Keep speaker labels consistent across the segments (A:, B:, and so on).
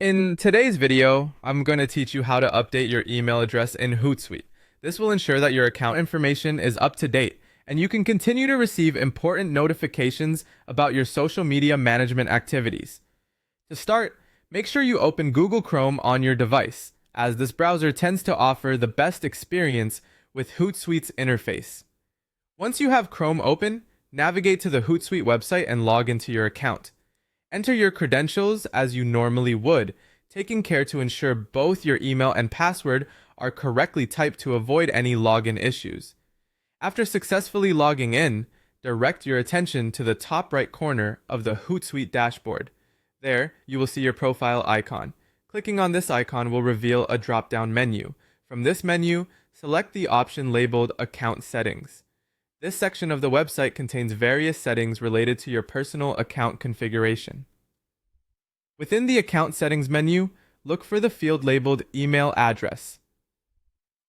A: In today's video, I'm going to teach you how to update your email address in Hootsuite. This will ensure that your account information is up to date and you can continue to receive important notifications about your social media management activities. To start, make sure you open Google Chrome on your device, as this browser tends to offer the best experience with Hootsuite's interface. Once you have Chrome open, navigate to the Hootsuite website and log into your account. Enter your credentials as you normally would, taking care to ensure both your email and password are correctly typed to avoid any login issues. After successfully logging in, direct your attention to the top right corner of the Hootsuite dashboard. There, you will see your profile icon. Clicking on this icon will reveal a drop-down menu. From this menu, select the option labeled Account Settings. This section of the website contains various settings related to your personal account configuration. Within the Account Settings menu, look for the field labeled Email Address.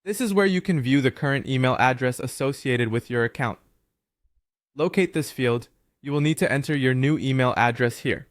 A: This is where you can view the current email address associated with your account. Locate this field, you will need to enter your new email address here.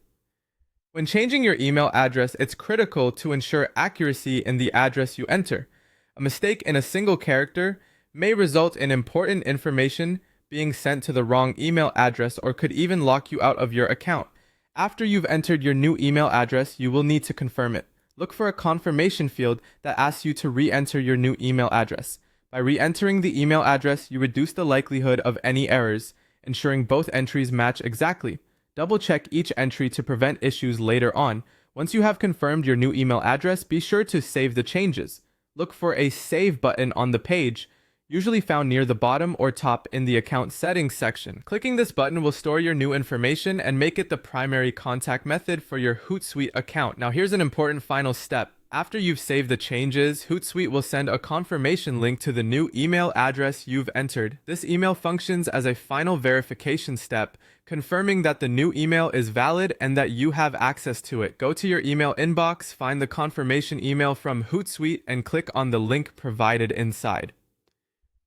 A: When changing your email address, it's critical to ensure accuracy in the address you enter. A mistake in a single character may result in important information being sent to the wrong email address or could even lock you out of your account. After you've entered your new email address, you will need to confirm it. Look for a confirmation field that asks you to re-enter your new email address. By re-entering the email address, you reduce the likelihood of any errors, ensuring both entries match exactly. Double-check each entry to prevent issues later on. Once you have confirmed your new email address, be sure to save the changes. Look for a Save button on the page, usually found near the bottom or top in the account settings section. Clicking this button will store your new information and make it the primary contact method for your Hootsuite account. Now here's an important final step. After you've saved the changes, Hootsuite will send a confirmation link to the new email address you've entered. This email functions as a final verification step, confirming that the new email is valid and that you have access to it. Go to your email inbox, find the confirmation email from Hootsuite, and click on the link provided inside.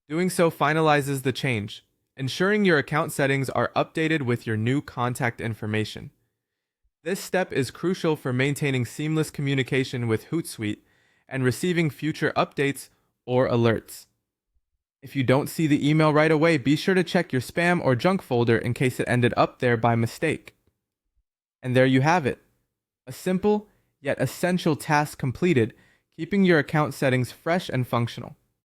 A: Doing so finalizes the change, ensuring your account settings are updated with your new contact information. This step is crucial for maintaining seamless communication with Hootsuite and receiving future updates or alerts. If you don't see the email right away, be sure to check your spam or junk folder in case it ended up there by mistake. And there you have it. A simple yet essential task completed, keeping your account settings fresh and functional.